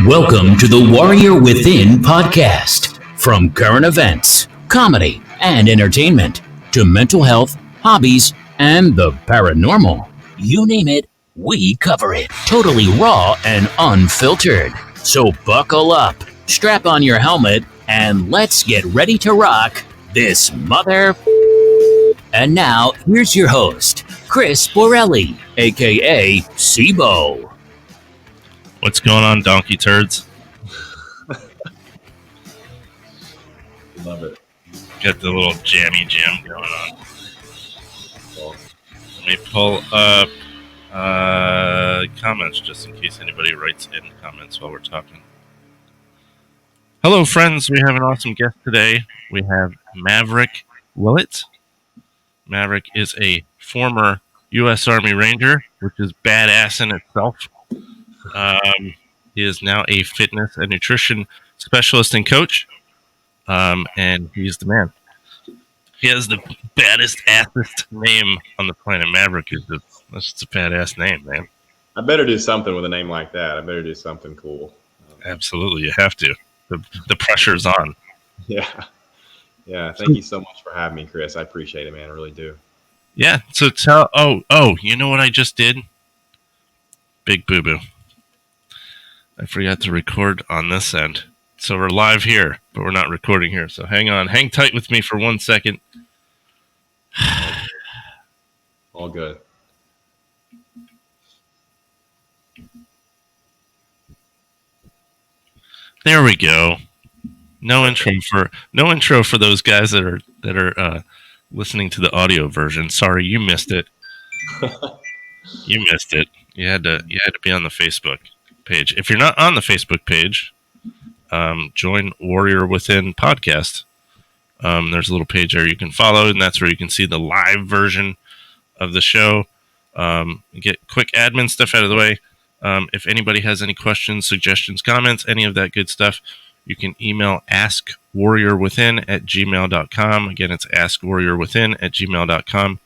Welcome to the Warrior Within podcast. From current events, comedy, and entertainment to mental health, hobbies, and the paranormal. You name it, we cover it. Totally raw and unfiltered. So buckle up, strap on your helmet, and let's get ready to rock this mother. And now, here's your host, Chris Borelli, aka Sibo. What's going on, donkey turds? Love it. Got the little jammy jam going on. Let me pull up comments just in case anybody writes in comments while we're talking. Hello, friends. We have an awesome guest today. We have Maverick Willett. Maverick is a former U.S. Army Ranger, which is badass in itself. He is now a fitness and nutrition specialist and coach, and he's the man. He has the baddest, assest name on the planet. Maverick is that's just a badass name, man. I better do something with a name like that. I better do something cool. Absolutely, you have to. The pressure's on. Yeah. Thank you so much for having me, Chris. I appreciate it, man. I really do. Yeah. So tell. Oh, you know what I just did? Big boo boo. I forgot to record on this end. So we're live here, but we're not recording here. So hang on. Hang tight with me for 1 second. All good. There we go. No intro for those guys that are listening to the audio version. Sorry, you missed it. You missed it. You had to be on the Facebook page. If you're not on the Facebook page, join Warrior Within podcast. There's a little page there you can follow, and that's where you can see the live version of the show. Get quick admin stuff out of the way. If anybody has any questions, suggestions, comments, any of that good stuff, you can email askwarriorwithin@gmail.com. Again, it's askwarriorwithin@gmail.com.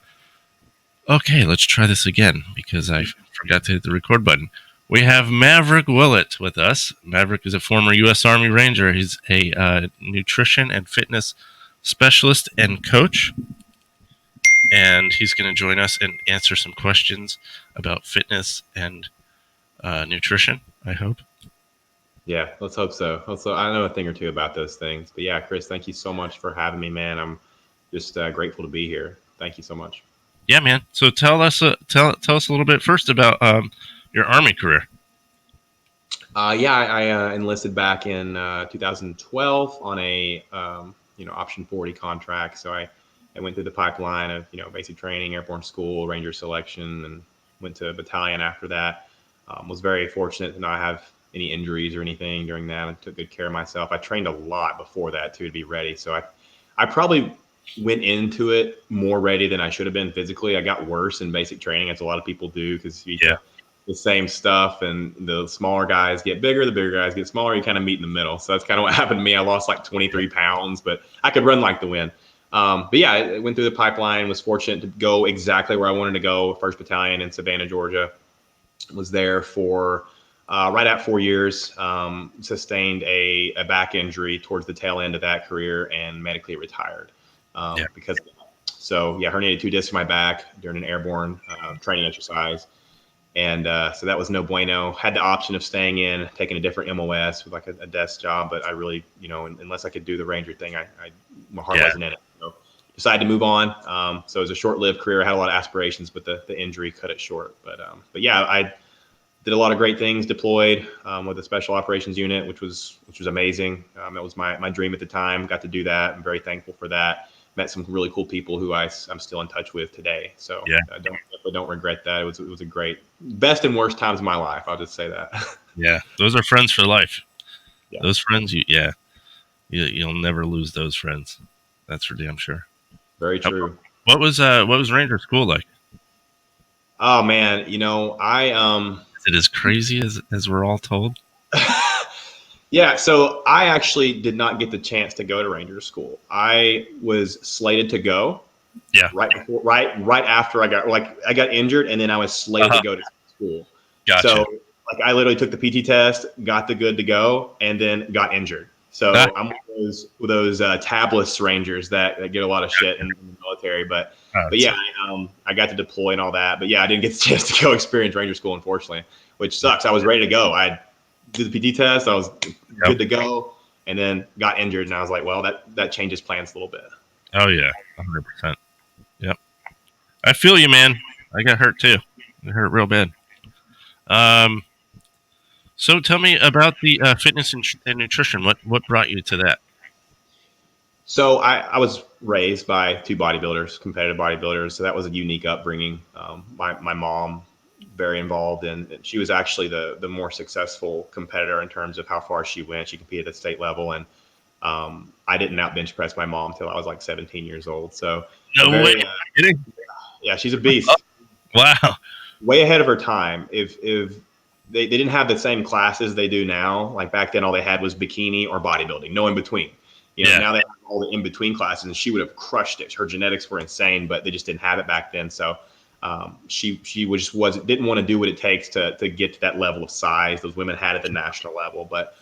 Okay, let's try this again because I forgot to hit the record button. We have Maverick Willett with us. Maverick is a former U.S. Army Ranger. He's a nutrition and fitness specialist and coach. And he's going to join us and answer some questions about fitness and nutrition, I hope. Yeah, let's hope so. I know a thing or two about those things. But yeah, Chris, thank you so much for having me, man. I'm just grateful to be here. Thank you so much. Yeah, man. So tell us a little bit first about your Army career. I enlisted back in 2012 on a option 40 contract. So I went through the pipeline of basic training, airborne school, Ranger selection, and went to a battalion after that. Was very fortunate to not have any injuries or anything during that. I took good care of myself. I trained a lot before that too to be ready. So I probably went into it more ready than I should have been physically. I got worse in basic training, as a lot of people do, because the same stuff, and the smaller guys get bigger, the bigger guys get smaller. You kind of meet in the middle. So that's kind of what happened to me. I lost like 23 pounds, but I could run like the wind. But yeah, I went through the pipeline, was fortunate to go exactly where I wanted to go. 1st Battalion in Savannah, Georgia. Was there for right at 4 years, sustained a back injury towards the tail end of that career and medically retired. Because herniated 2 discs in my back during an airborne training exercise. And so that was no bueno. Had the option of staying in, taking a different MOS with like a desk job, but I really, unless I could do the Ranger thing, my heart wasn't in it. So decided to move on. So it was a short-lived career. I had a lot of aspirations, but the injury cut it short. But yeah, I did a lot of great things, deployed with the Special Operations Unit, which was amazing. That was my dream at the time. Got to do that. I'm very thankful for that. Met some really cool people who I'm still in touch with today. So I don't regret that. It was a great, best and worst times of my life. I'll just say that. Yeah. Those are friends for life. Yeah. Those friends, you'll never lose those friends. That's for damn sure. Very true. What was Ranger school like? Oh man, Is it as crazy as we're all told? Yeah, so I actually did not get the chance to go to Ranger school. I was slated to go. Yeah. Right after I got injured, and then I was slated to go to school. Gotcha. So Like I literally took the PT test, got the good to go, and then got injured. So I'm one of those tabless rangers that get a lot of shit in the military. But yeah, I got to deploy and all that. But yeah, I didn't get the chance to go experience Ranger School, unfortunately, which sucks. I was ready to go. I did the PT test. I was good to go, and then got injured. And I was like, well, that changes plans a little bit. Oh yeah, 100%. Yep. I feel you, man. I got hurt too. It hurt real bad. So tell me about the fitness and nutrition. What brought you to that? So I was raised by two bodybuilders, competitive bodybuilders. So that was a unique upbringing. My mom, very involved in, she was actually the more successful competitor in terms of how far she went. She competed at state level, and I didn't out bench press my mom until I was like 17 years old. So yeah, she's a beast. Wow. Way ahead of her time. If they didn't have the same classes they do now, like back then all they had was bikini or bodybuilding, no in between. Now they have all the in between classes, and she would have crushed it. Her genetics were insane, but they just didn't have it back then. So she didn't want to do what it takes to get to that level of size those women had at the national level. But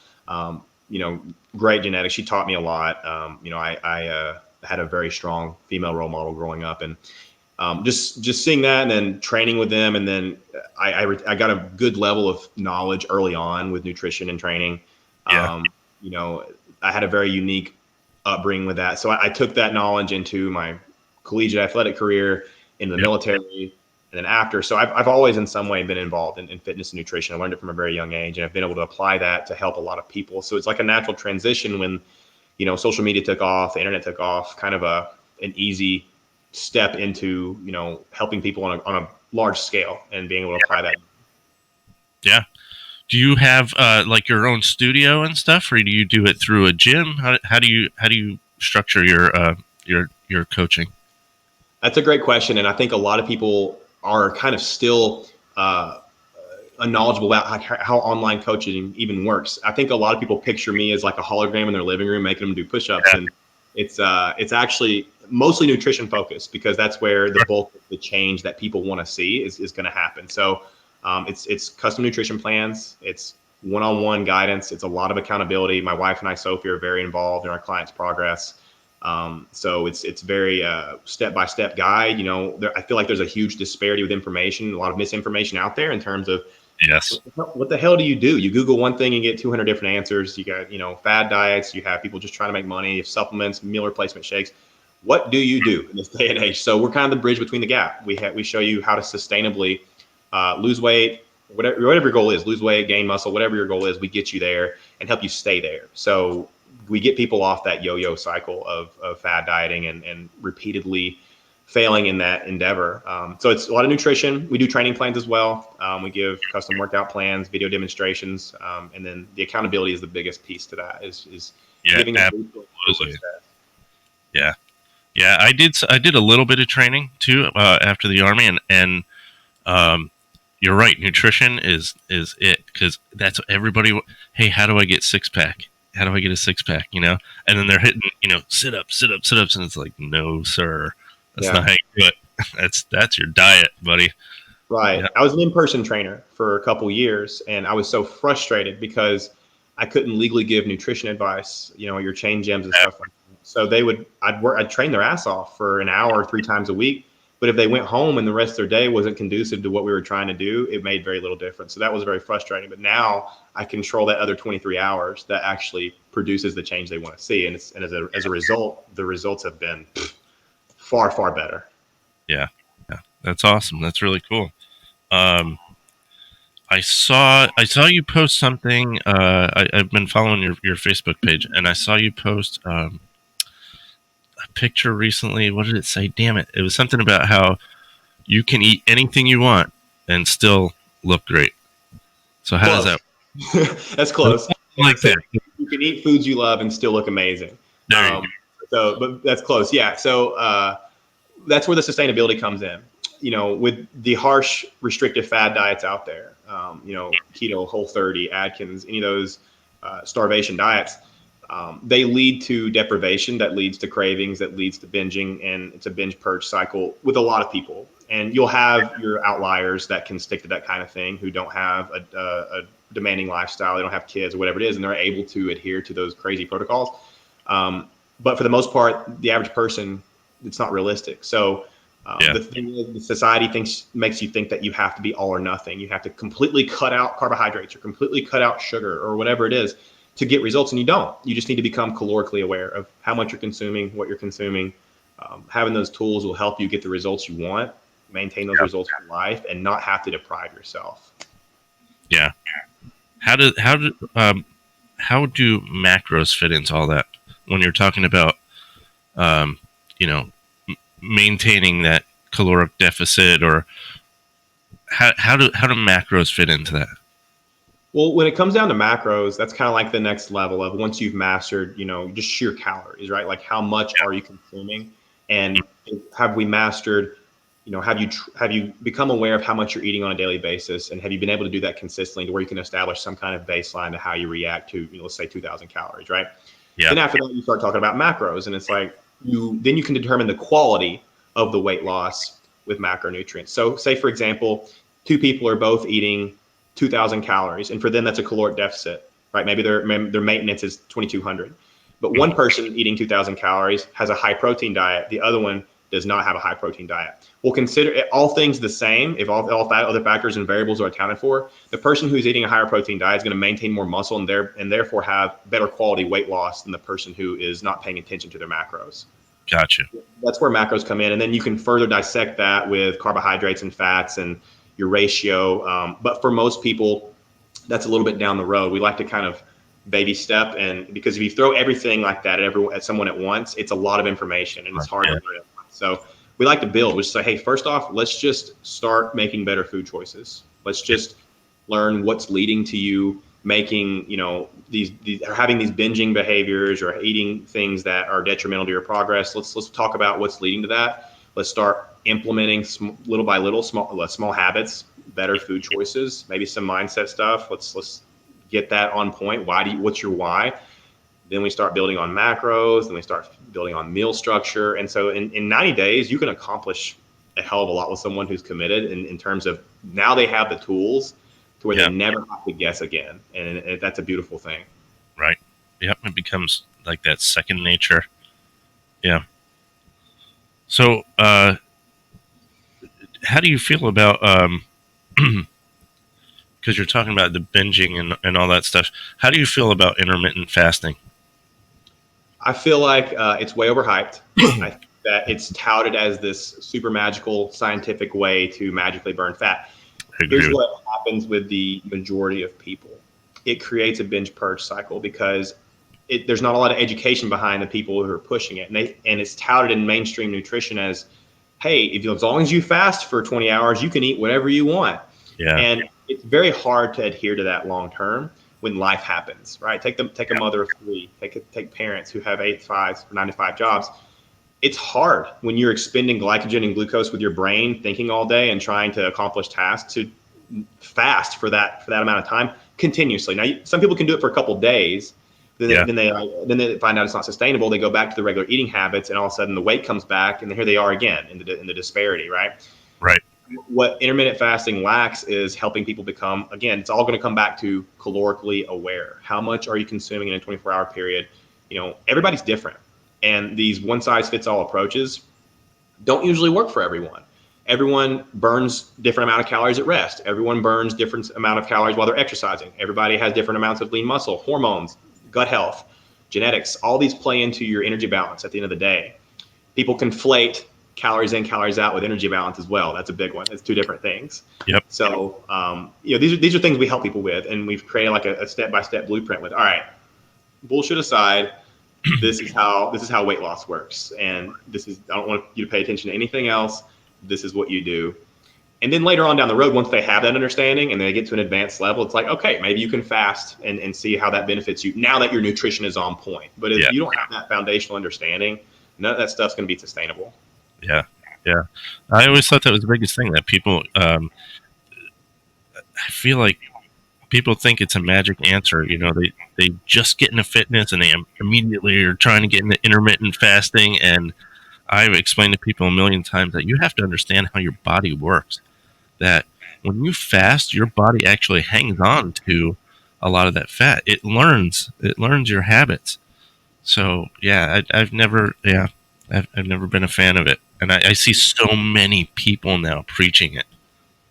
great genetics. She taught me a lot. I had a very strong female role model growing up, and just seeing that, and then training with them, and then I got a good level of knowledge early on with nutrition and training. I had a very unique upbringing with that, so I took that knowledge into my collegiate athletic career, in the military, and then after. So I've always in some way been involved in fitness and nutrition. I learned it from a very young age, and I've been able to apply that to help a lot of people. So it's like a natural transition when social media took off, the internet took off, kind of an easy step into helping people on a large scale and being able to apply that. Yeah. Do you have like your own studio and stuff, or do you do it through a gym? How do you structure your coaching? That's a great question, and I think a lot of people are kind of still unknowledgeable about how online coaching even works. I think a lot of people picture me as like a hologram in their living room, making them do push-ups, and it's actually mostly nutrition focused, because that's where the bulk of the change that people want to see is going to happen. So it's custom nutrition plans, it's one-on-one guidance, it's a lot of accountability. My wife and I, Sophie, are very involved in our clients' progress. So it's very step-by-step guide. I feel like there's a huge disparity with information, a lot of misinformation out there in terms of what the hell do you do? You Google one thing and get 200 different answers. You got, fad diets. You have people just trying to make money. You have supplements, meal replacement shakes. What do you do in this day and age? So we're kind of the bridge between the gap. We show you how to sustainably lose weight, whatever your goal is, lose weight, gain muscle, whatever your goal is, we get you there and help you stay there. So we get people off that yo-yo cycle of fad dieting and repeatedly failing in that endeavor. So it's a lot of nutrition. We do training plans as well. We give custom workout plans, video demonstrations, and then the accountability is the biggest piece to that. Is giving them absolutely. Yeah. I did a little bit of training too after the Army, and you're right. Nutrition is it, because that's what everybody. Hey, how do I get six pack? How do I get a six pack? And then they're hitting sit ups, and it's like, no, sir. That's not how you do it. That's your diet, buddy. Right. Yeah. I was an in-person trainer for a couple years, and I was so frustrated because I couldn't legally give nutrition advice, your chain gyms and stuff like that. So I'd train their ass off for an hour 3 times a week. But if they went home and the rest of their day wasn't conducive to what we were trying to do, it made very little difference. So that was very frustrating. But now I control that other 23 hours that actually produces the change they want to see. And as a result, the results have been far, far better. Yeah. That's awesome. That's really cool. I saw you post something. I've been following your Facebook page, and I saw you post a picture recently. What did it say? Damn it. It was something about how you can eat anything you want and still look great. So how does that work? That's close. Like that. You can eat foods you love and still look amazing. But that's close. Yeah. So that's where the sustainability comes in. With the harsh restrictive fad diets out there, keto, Whole30, Atkins, any of those starvation diets, they lead to deprivation, that leads to cravings, that leads to binging, and it's a binge purge cycle with a lot of people. And you'll have your outliers that can stick to that kind of thing, who don't have a demanding lifestyle, they don't have kids or whatever it is, and they're able to adhere to those crazy protocols. But for the most part, the average person, it's not realistic. So the thing is, the society makes you think that you have to be all or nothing. You have to completely cut out carbohydrates or completely cut out sugar or whatever it is to get results, and you don't. You just need to become calorically aware of how much you're consuming, what you're consuming. Having those tools will help you get the results you want, maintain those results for life, and not have to deprive yourself. Yeah. How do macros fit into all that when you're talking about, maintaining that caloric deficit, or how do macros fit into that? Well, when it comes down to macros, that's kind of like the next level of once you've mastered, just sheer calories, right? Like how much are you consuming, and have we mastered, have you become aware of how much you're eating on a daily basis, and have you been able to do that consistently to where you can establish some kind of baseline to how you react to, let's say 2,000 calories, right? Yeah. Then after that, you start talking about macros, and it's like then you can determine the quality of the weight loss with macronutrients. So say, for example, two people are both eating 2,000 calories, and for them that's a caloric deficit, right? Maybe their maintenance is 2,200, but one person eating 2,000 calories has a high protein diet, the other one does not have a high protein diet. We'll consider all things the same. If all other factors and variables are accounted for, the person who's eating a higher protein diet is going to maintain more muscle and therefore have better quality weight loss than the person who is not paying attention to their macros. Gotcha. That's where macros come in, and then you can further dissect that with carbohydrates and fats and your ratio. But for most people, that's a little bit down the road. We like to kind of baby step, and because if you throw everything like that at someone at once, it's a lot of information and it's hard to learn. So we like to build. We say, hey, first off, let's just start making better food choices. Let's just learn what's leading to you making, these having these binging behaviors or eating things that are detrimental to your progress. Let's talk about what's leading to that. Let's start implementing little by little, small habits, better food choices, maybe some mindset stuff. Let's get that on point. What's your why? Then we start building on macros, then we start building on meal structure. And so in 90 days, you can accomplish a hell of a lot with someone who's committed in terms of now they have the tools to where they never have to guess again. And that's a beautiful thing. Right. Yep. It becomes like that second nature. Yeah. So, how do you feel about, because you're talking about the binging and all that stuff, how do you feel about intermittent fasting? I feel like it's way overhyped. I think that it's touted as this super magical scientific way to magically burn fat. Here's what happens with the majority of people. It creates a binge purge cycle because there's not a lot of education behind the people who are pushing it. And it's touted in mainstream nutrition as, hey, as long as you fast for 20 hours, you can eat whatever you want. Yeah. And it's very hard to adhere to that long term when life happens, right? Take a mother of three, take parents who have 8 to 5 or 9 to 5 jobs. It's hard when you're expending glycogen and glucose with your brain, thinking all day and trying to accomplish tasks, to fast for that amount of time continuously. Now, some people can do it for a couple of days, then they find out it's not sustainable. They go back to the regular eating habits, and all of a sudden the weight comes back, and then here they are again in the disparity, right? Right. What intermittent fasting lacks is helping people become, again, it's all going to come back to calorically aware. How much are you consuming in a 24-hour period? Everybody's different. And these one-size-fits-all approaches don't usually work for everyone. Everyone burns different amount of calories at rest. Everyone burns different amount of calories while they're exercising. Everybody has different amounts of lean muscle, hormones, gut health, genetics. All these play into your energy balance at the end of the day. People conflate calories in, calories out with energy balance as well. That's a big one. It's two different things. Yep. So, these are things we help people with, and we've created like a step-by-step blueprint with, all right, bullshit aside, this is how weight loss works. And I don't want you to pay attention to anything else. This is what you do. And then later on down the road, once they have that understanding and they get to an advanced level, it's like, okay, maybe you can fast and see how that benefits you now that your nutrition is on point. But if you don't have that foundational understanding, none of that stuff's going to be sustainable. Yeah. Yeah. I always thought that was the biggest thing that people, I feel like people think it's a magic answer. They just get into fitness and they immediately are trying to get into intermittent fasting. And I've explained to people a million times that you have to understand how your body works. That when you fast, your body actually hangs on to a lot of that fat. It learns your habits. So yeah, I've never been a fan of it, and I see so many people now preaching it.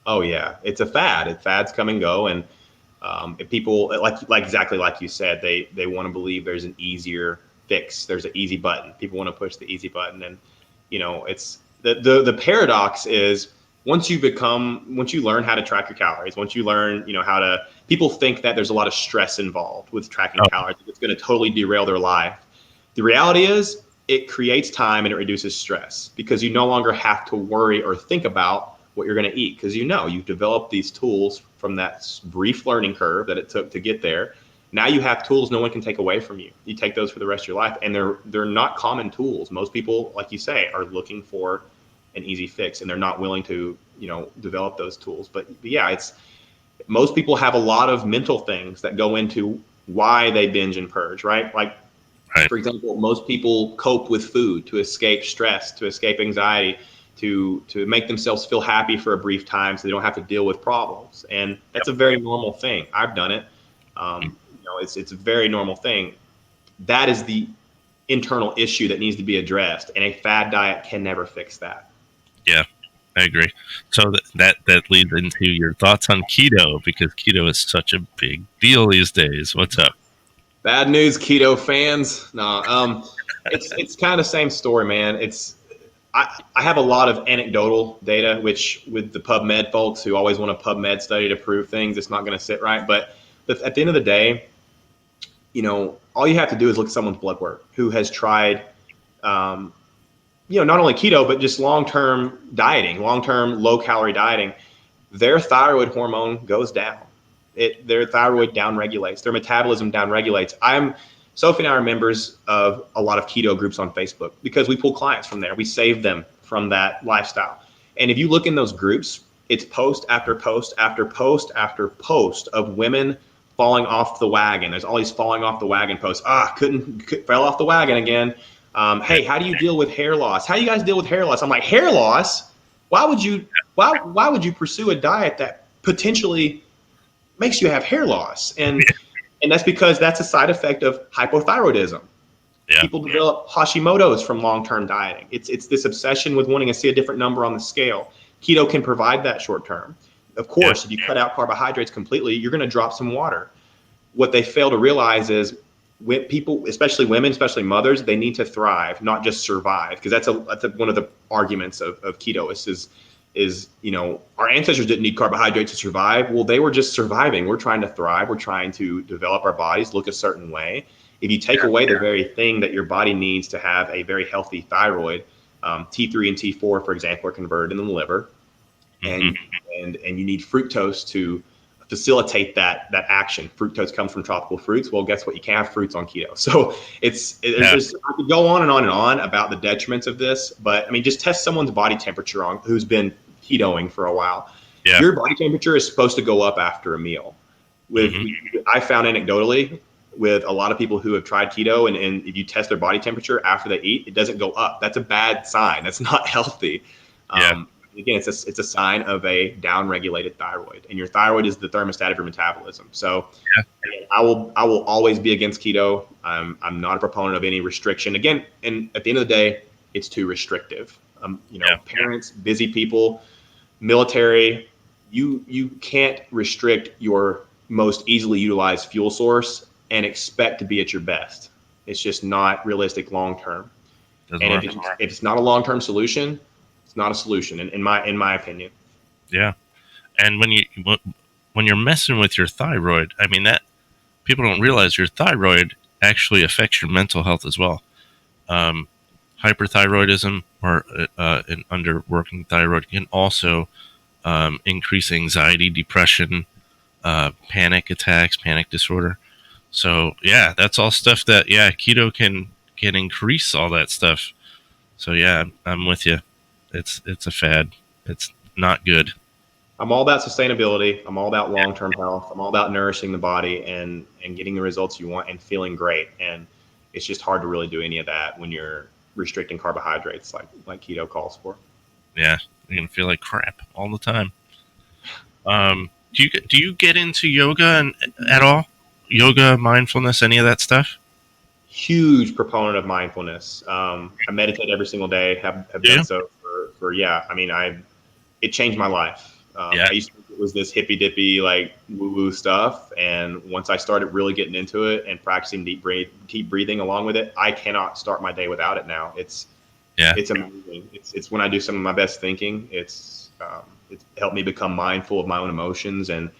Oh yeah, it's a fad. Fads come and go, and if people like exactly like you said, they want to believe there's an easier fix. There's an easy button. People want to push the easy button, and it's the paradox is once you learn how to track your calories, once you learn how to. People think that there's a lot of stress involved with tracking Oh, calories. It's going to totally derail their life. The reality is it creates time and it reduces stress because you no longer have to worry or think about what you're going to eat because you've developed these tools from that brief learning curve that it took to get there. Now you have tools no one can take away from you. You take those for the rest of your life, and they're not common tools. Most people, like you say, are looking for an easy fix, and they're not willing to develop those tools. But yeah, it's most people have a lot of mental things that go into why they binge and purge, right? Like right. for example, most people cope with food to escape stress, to escape anxiety, to make themselves feel happy for a brief time so they don't have to deal with problems. And that's a very normal thing. I've done it. It's a very normal thing. That is the internal issue that needs to be addressed, and a fad diet can never fix that. Yeah, I agree. So that leads into your thoughts on keto because keto is such a big deal these days. What's up? Bad news, keto fans. No, it's kind of the same story, man. I have a lot of anecdotal data, which with the PubMed folks who always want a PubMed study to prove things, it's not going to sit right. But at the end of the day, all you have to do is look at someone's blood work who has tried, not only keto, but just long-term dieting, long-term low-calorie dieting. Their thyroid hormone goes down. Their thyroid downregulates. Their metabolism downregulates. Sophie and I are members of a lot of keto groups on Facebook because we pull clients from there. We save them from that lifestyle. And if you look in those groups, it's post after post after post after post of women falling off the wagon. There's all these falling off the wagon posts. Fell off the wagon again. Hey, how do you deal with hair loss? How do you guys deal with hair loss? I'm like, hair loss? Why would you pursue a diet that potentially makes you have hair loss? And that's because that's a side effect of hypothyroidism. Yeah. People develop Hashimoto's from long-term dieting. It's this obsession with wanting to see a different number on the scale. Keto can provide that short term. Of course, if you cut out carbohydrates completely, you're going to drop some water. What they fail to realize is when people, especially women, especially mothers, they need to thrive, not just survive. Because that's one of the arguments of keto is our ancestors didn't need carbohydrates to survive. Well, they were just surviving. We're trying to thrive. We're trying to develop our bodies, look a certain way. If you take away the very thing that your body needs to have a very healthy thyroid, T3 and T4, for example, are converted in the liver, and you need fructose to facilitate that action. Fructose comes from tropical fruits. Well, guess what? You can't have fruits on keto. So I could go on and on and on about the detriments of this, but I mean, just test someone's body temperature on who's been ketoing for a while. Yeah. Your body temperature is supposed to go up after a meal. I found anecdotally with a lot of people who have tried keto, and if you test their body temperature after they eat, it doesn't go up. That's a bad sign. That's not healthy. Again, it's a sign of a down-regulated thyroid, and your thyroid is the thermostat of your metabolism. So, again, I will always be against keto. I'm not a proponent of any restriction. Again, and at the end of the day, it's too restrictive. Parents, busy people, military, you can't restrict your most easily utilized fuel source and expect to be at your best. It's just not realistic long term. And if it's not a long term solution, it's not a solution in my opinion. Yeah, and when you're messing with your thyroid, I mean that people don't realize your thyroid actually affects your mental health as well. Hyperthyroidism or an underworking thyroid can also increase anxiety, depression, panic attacks, panic disorder. So yeah, that's all stuff that keto can increase all that stuff. So yeah, I'm with you. It's a fad. It's not good. I'm all about sustainability. I'm all about long-term health. I'm all about nourishing the body and getting the results you want and feeling great. And it's just hard to really do any of that when you're restricting carbohydrates like keto calls for. Yeah, you're gonna feel like crap all the time. Do you get into yoga at all? Yoga, mindfulness, any of that stuff? Huge proponent of mindfulness. I meditate every single day. Have Do done you? so for yeah. I mean, it changed my life. Yeah, I used to think it was this hippy dippy like woo woo stuff, and once I started really getting into it and practicing deep breathing along with it, I cannot start my day without it now. yeah, It's amazing. It's when I do some of my best thinking. It's helped me become mindful of my own emotions and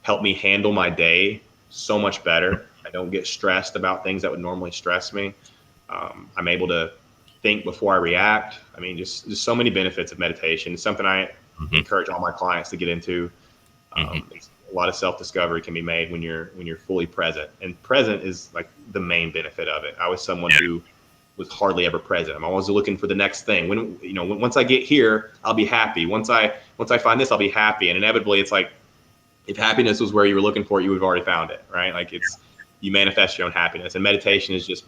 help me handle my day so much better. I don't get stressed about things that would normally stress me. I'm able to think before I react. I mean, just so many benefits of meditation. It's something I hmm encourage all my clients to get into. hmm A lot of self-discovery can be made when you're fully present, and present is like the main benefit of it. I was someone yeah, who was hardly ever present. I'm always looking for the next thing. Once I get here, I'll be happy. Once I find this, I'll be happy. And inevitably, it's like if happiness was where you were looking for it, you would have already found it, right? Like you manifest your own happiness. And meditation is just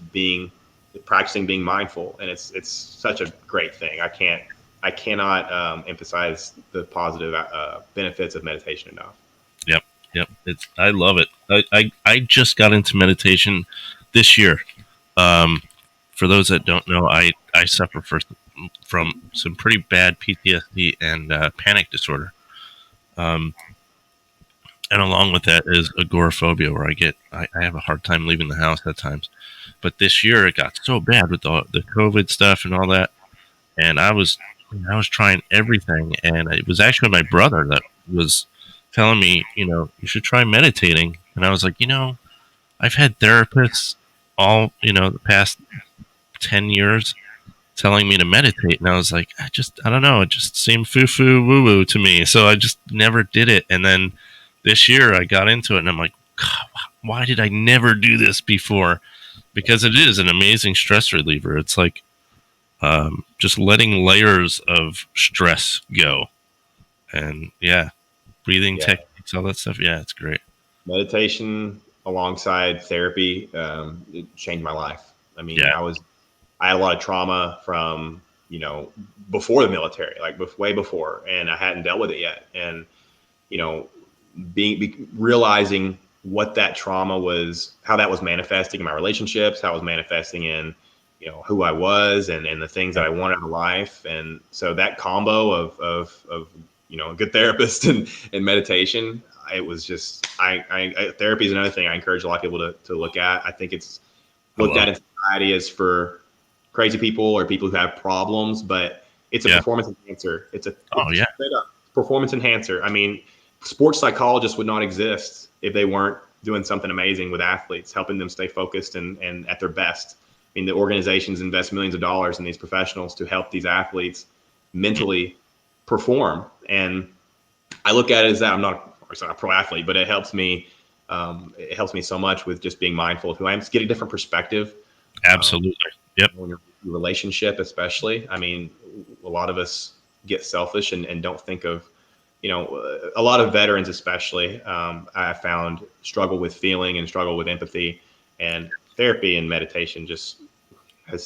practicing being mindful, and it's such a great thing. I cannot emphasize the positive benefits of meditation enough. yep, yep. I love it. I just got into meditation this year. Um, for those that don't know, I suffer from some pretty bad PTSD and panic disorder. Um, and along with that is agoraphobia, where I have a hard time leaving the house at times. But this year it got so bad with the COVID stuff and all that, and I was trying everything, and it was actually my brother that was telling me, you should try meditating, and I was like, I've had therapists all the past 10 years telling me to meditate, and I was like, I don't know, it just seemed foo foo woo woo to me, so I just never did it, and then this year I got into it, and I'm like, God, why did I never do this before? Because it is an amazing stress reliever. It's like just letting layers of stress go. And yeah, breathing Yeah, techniques, all that stuff. Yeah, it's great. meditation alongside therapy, it changed my life. I mean, Yeah. I had a lot of trauma from before the military, like way before, and I hadn't dealt with it yet. And you know, realizing what that trauma was, how that was manifesting in my relationships, how it was manifesting in who I was and the things that I wanted in life. And so that combo of a good therapist and meditation, it was just therapy is another thing I encourage a lot of people to look at. I think it's I looked love at it. in society as for crazy people or people who have problems, but it's a Yeah. performance enhancer. Oh, It's yeah. straight up performance enhancer. I mean, sports psychologists would not exist if they weren't doing something amazing with athletes, helping them stay focused and at their best. I mean, the organizations invest millions of dollars in these professionals to help these athletes mentally perform. And I look at it as that I'm not a pro athlete, but it helps me. It helps me so much with just being mindful of who I am, to get a different perspective. Absolutely. Yep. When your relationship, especially. I mean, a lot of us get selfish and don't think of, a lot of veterans, especially, I found struggle with feeling and struggle with empathy, and therapy and meditation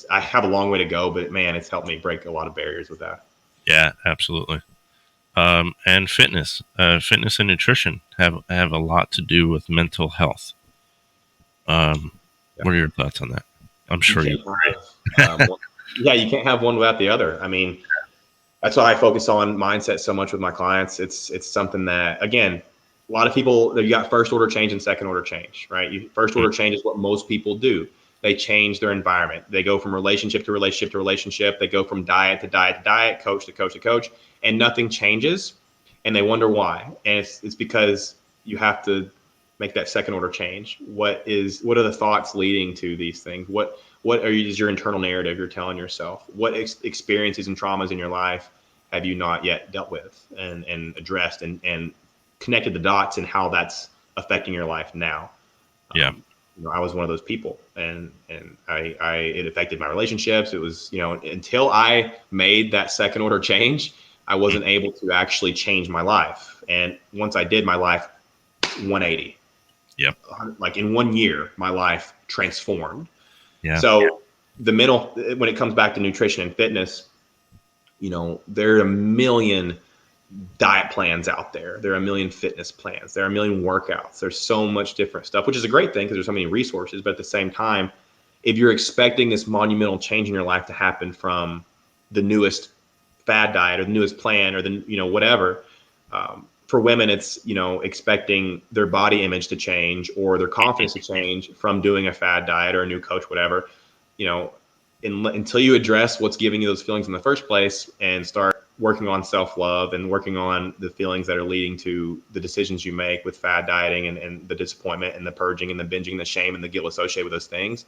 I have a long way to go, but man, it's helped me break a lot of barriers with that. Yeah, absolutely. And fitness and nutrition have a lot to do with mental health. Yeah. What are your thoughts on that? I'm You sure you can't yeah, you can't have one without the other. I mean, that's why I focus on mindset so much with my clients. It's something that, again, a lot of people, you got first order change and second order change, right? First order change is what most people do. They change their environment. They go from relationship to relationship to relationship. They go from diet to diet to diet, coach to coach to coach, and nothing changes. And they wonder why. And it's because you have to make that second order change. What are the thoughts leading to these things? Is your internal narrative you're telling yourself? What experiences and traumas in your life have you not yet dealt with and addressed and connected the dots and how that's affecting your life now? Yeah. I was one of those people, and it affected my relationships. It was, until I made that second order change, I wasn't able to actually change my life. And once I did, my life 180. Yep. Like in 1 year, my life transformed. Yeah. So the mental, when it comes back to nutrition and fitness, there are a million diet plans out there. There are a million fitness plans. There are a million workouts. There's so much different stuff, which is a great thing because there's so many resources. But at the same time, if you're expecting this monumental change in your life to happen from the newest fad diet or the newest plan or the, whatever, for women, it's, expecting their body image to change or their confidence to change from doing a fad diet or a new coach, whatever, until you address what's giving you those feelings in the first place and start working on self-love and working on the feelings that are leading to the decisions you make with fad dieting and the disappointment and the purging and the binging, and the shame and the guilt associated with those things.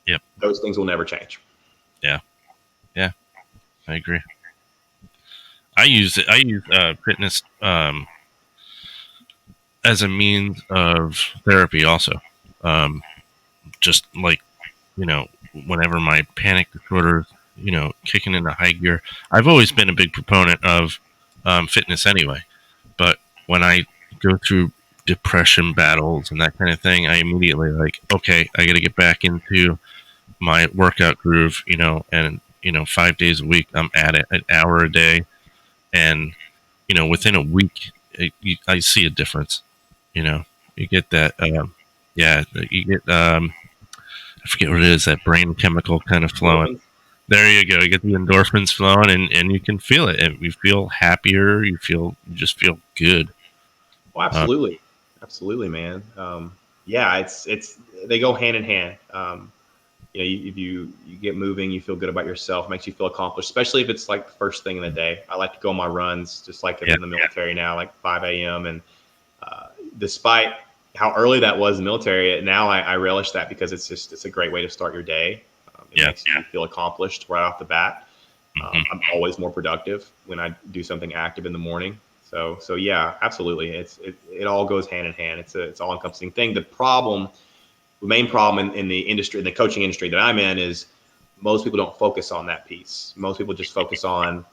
Yep. Those things will never change. Yeah. Yeah. I agree. I use fitness as a means of therapy also. Just like, whenever my panic disorder, kicking into high gear, I've always been a big proponent of fitness anyway. But when I go through depression battles and that kind of thing, I immediately okay, I got to get back into my workout groove, and 5 days a week, I'm at it, an hour a day. And, within a week, I see a difference. You get that, you get, I forget what it is, that brain chemical kind of flowing. There you go. You get the endorphins flowing and you can feel it. And you feel happier. You just feel good. Well, absolutely. Absolutely, man. It's they go hand in hand. If you get moving, you feel good about yourself, makes you feel accomplished, especially if it's like the first thing in the day. I like to go on my runs, just like in the military now, like 5 a.m. And despite how early that was in the military, now I relish that because it's a great way to start your day. It makes you feel accomplished right off the bat. I'm always more productive when I do something active in the morning. So yeah, absolutely. It all goes hand in hand. It's all encompassing thing. The main problem in the industry, in the coaching industry that I'm in, is most people don't focus on that piece. Most people just focus on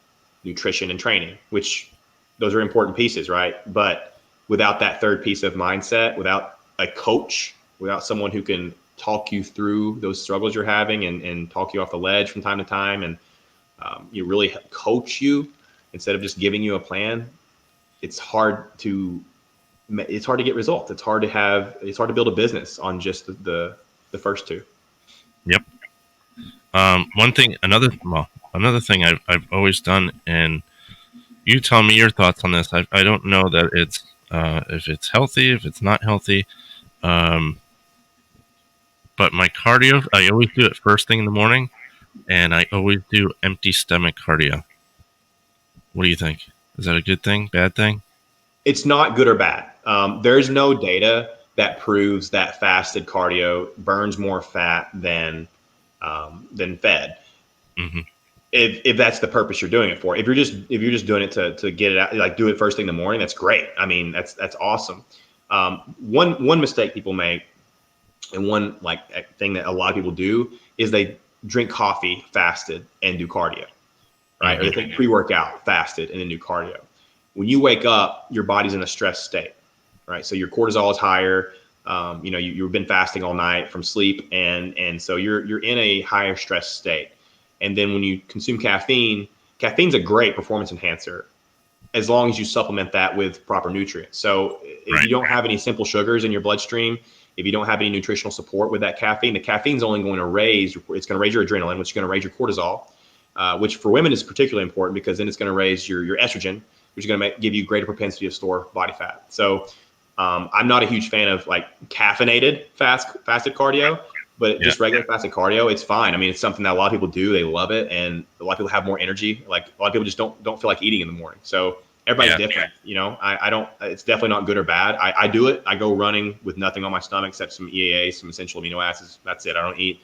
nutrition and training, which those are important pieces, right? But without that third piece of mindset, without a coach, without someone who can talk you through those struggles you're having and talk you off the ledge from time to time, and you really coach you instead of just giving you a plan, it's hard to get results. It's hard to build a business on just the first two. Yep. Another thing I've always done, and you tell me your thoughts on this. I don't know that it's if it's healthy, if it's not healthy. But my cardio, I always do it first thing in the morning, and I always do empty stomach cardio. What do you think? Is that a good thing? Bad thing? It's not good or bad. There's no data that proves that fasted cardio burns more fat than fed. Mm-hmm. If that's the purpose you're doing it for. If you're just doing it to get it out, like do it first thing in the morning, that's great. I mean, that's awesome. One mistake people make, and one thing that a lot of people do, is they drink coffee fasted and do cardio, right? Mm-hmm. Or they take pre-workout fasted and then do cardio. When you wake up, your body's in a stress state, right? So your cortisol is higher. You've been fasting all night from sleep, and so you're in a higher stress state. And then when you consume caffeine's a great performance enhancer, as long as you supplement that with proper nutrients. So if you don't have any simple sugars in your bloodstream, if you don't have any nutritional support with that caffeine, the caffeine's only going to raise your adrenaline, which is going to raise your cortisol, which for women is particularly important because then it's going to raise your estrogen, which is going to give you greater propensity to store body fat. So I'm not a huge fan of caffeinated fasted cardio, but just regular fasted cardio, it's fine. I mean, it's something that a lot of people do. They love it. And a lot of people have more energy. Like a lot of people just don't feel like eating in the morning. So everybody's different. I don't, it's definitely not good or bad. I do it. I go running with nothing on my stomach except some EAA, some essential amino acids. That's it. I don't eat.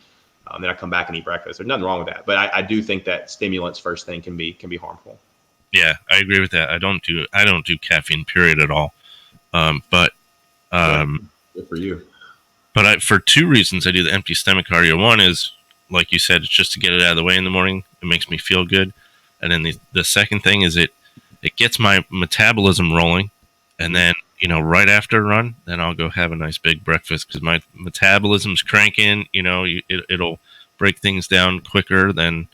Then I come back and eat breakfast. There's nothing wrong with that. But I do think that stimulants first thing can be harmful. Yeah, I agree with that. I don't do caffeine, period, at all. But good for you. But for two reasons, I do the empty stomach cardio. One is, like you said, it's just to get it out of the way in the morning. It makes me feel good. And then the second thing is it gets my metabolism rolling. And then, right after a run, then I'll go have a nice big breakfast because my metabolism's cranking. It'll break things down quicker than,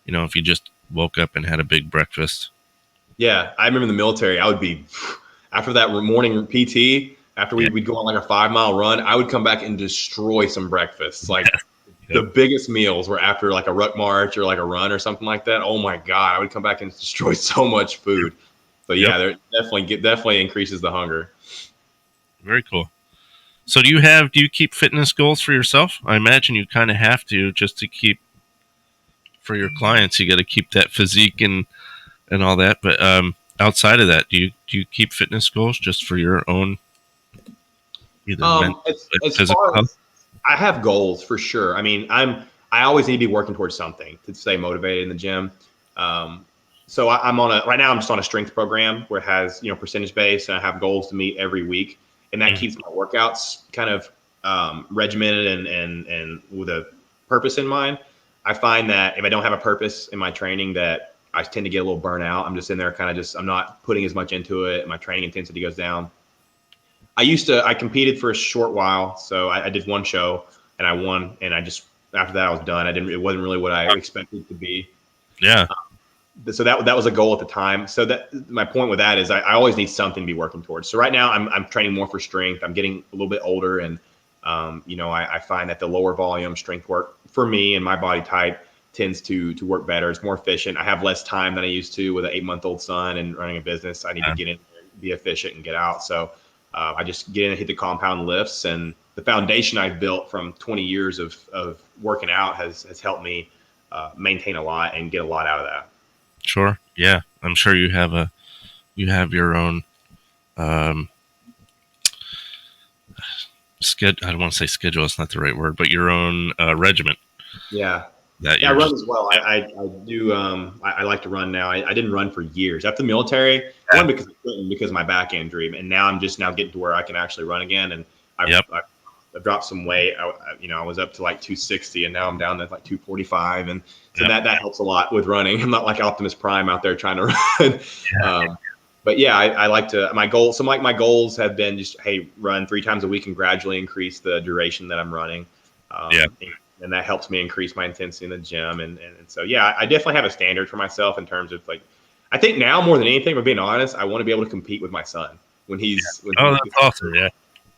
if you just woke up and had a big breakfast. Yeah, I remember in the military, I would be after that morning PT. After we'd go on like a 5-mile run, I would come back and destroy some breakfasts. Like the biggest meals were after like a ruck march or like a run or something like that. Oh my God, I would come back and destroy so much food. But yeah, there definitely increases the hunger. Very cool. So do you keep fitness goals for yourself? I imagine you kind of have to, just to keep, for your clients, you got to keep that physique and all that. But outside of that, do you keep fitness goals just for your own either mental or physical health? I have goals for sure. I mean, I always need to be working towards something to stay motivated in the gym. So right now I'm just on a strength program where it has, percentage based, and I have goals to meet every week, and that keeps my workouts kind of regimented and with a purpose in mind. I find that if I don't have a purpose in my training, that I tend to get a little burnt out. I'm just in there I'm not putting as much into it. My training intensity goes down. I competed for a short while. So I did one show and I won, and after that I was done. It wasn't really what I expected it to be. Yeah. So that was a goal at the time. So that my point with that is I always need something to be working towards. So right now I'm training more for strength. I'm getting a little bit older, and I find that the lower volume strength work for me and my body type tends to work better. It's more efficient. I have less time than I used to with an 8-month-old son and running a business. I need to get in there, be efficient, and get out. So I just get in and hit the compound lifts, and the foundation I've built from 20 years of working out has helped me maintain a lot and get a lot out of that. Sure. Yeah. I'm sure you have your own schedule. I don't want to say schedule. It's not the right word, but your own regiment. Yeah. I run as well. I do. I like to run now. I didn't run for years after the military. I won because of my back injury, and now I'm just getting to where I can actually run again. And I've dropped some weight. I was up to like 260, and now I'm down to like 245, and so that helps a lot with running. I'm not like Optimus Prime out there trying to run. But yeah, I like to. My goals. My goals have been just run 3 times a week and gradually increase the duration that I'm running. And that helps me increase my intensity in the gym. And so, yeah, I definitely have a standard for myself in terms of I think now more than anything, if being honest, I want to be able to compete with my son when he's. That's awesome. Yeah.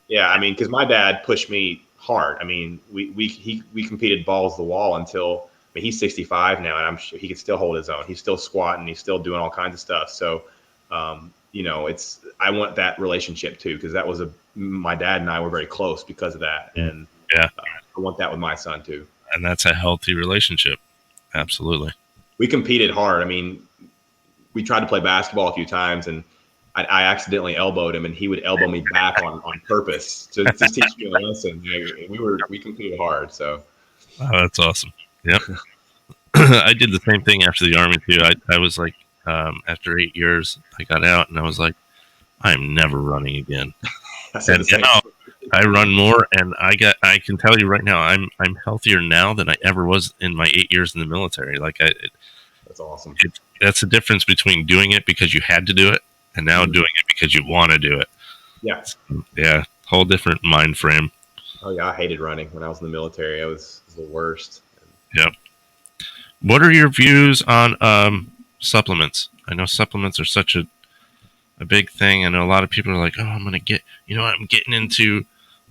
Yeah. I mean, because my dad pushed me hard. I mean, we competed balls to the wall until, he's 65 now, and I'm sure he can still hold his own. He's still squatting. He's still doing all kinds of stuff. So, I want that relationship too, because that was my dad and I were very close because of that. And I want that with my son too. And that's a healthy relationship. Absolutely. We competed hard. I mean, we tried to play basketball a few times, and I accidentally elbowed him, and he would elbow me back on purpose to teach me a lesson. We competed hard. So. Oh, that's awesome. Yep. I did the same thing after the Army too. I was like, after 8 years, I got out, and I was like, I'm never running again. And now I run more, and I can tell you right now, I'm healthier now than I ever was in my 8 years in the military. That's awesome. That's the difference between doing it because you had to do it, and now doing it because you want to do it. Yeah. Yeah. Whole different mind frame. Oh yeah, I hated running when I was in the military. It was the worst. Yep. What are your views on supplements? I know supplements are such a big thing. I know a lot of people are like, oh, I'm going to get, I'm getting into,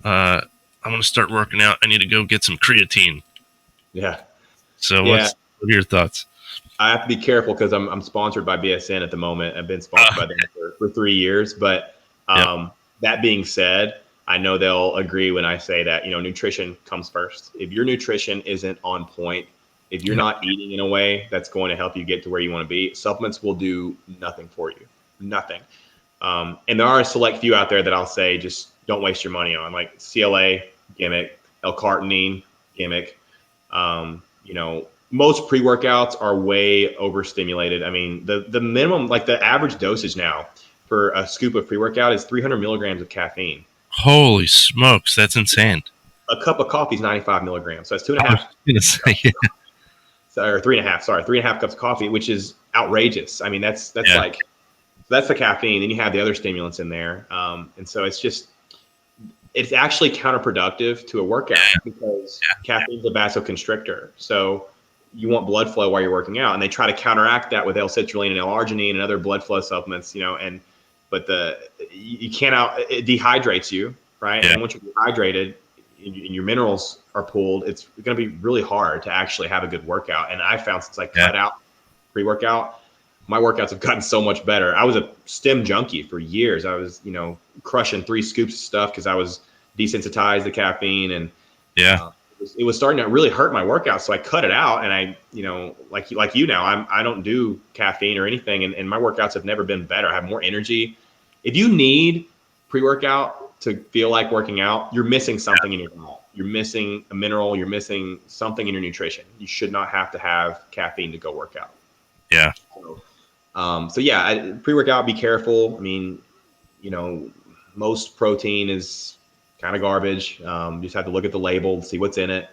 I'm going to start working out. I need to go get some creatine. Yeah. So what are your thoughts? I have to be careful because I'm sponsored by BSN at the moment. I've been sponsored by them for 3 years. But that being said, I know they'll agree when I say that, nutrition comes first. If your nutrition isn't on point, if you're not eating in a way that's going to help you get to where you want to be, supplements will do nothing for you. Nothing. And there are a select few out there that I'll say just don't waste your money on, like CLA, gimmick, L-carnitine, gimmick. Most pre-workouts are way overstimulated. I mean, the minimum, like the average dosage now for a scoop of pre-workout is 300 milligrams of caffeine. Holy smokes, that's insane. A cup of coffee is 95 milligrams. So that's 2.5. Or 3.5. Sorry, 3.5 cups of coffee, which is outrageous. I mean, that's the caffeine. Then you have the other stimulants in there, and so it's just it's actually counterproductive to a workout because caffeine is a vasoconstrictor. So you want blood flow while you're working out, and they try to counteract that with L-citrulline and L-arginine and other blood flow supplements, but you can't it dehydrates you, right? Yeah. And once you're dehydrated and your minerals are pulled, it's going to be really hard to actually have a good workout. And I found since I cut out pre-workout, my workouts have gotten so much better. I was a stim junkie for years. I was, crushing 3 scoops of stuff because I was desensitized to caffeine, and it was starting to really hurt my workout. So I cut it out, and I, like you now, I don't do caffeine or anything, and my workouts have never been better. I have more energy. If you need pre-workout to feel like working out, you're missing something in your diet. You're missing a mineral. You're missing something in your nutrition. You should not have to have caffeine to go work out. Yeah. Pre-workout, be careful. I mean, most protein is kind of garbage. You just have to look at the label, see what's in it,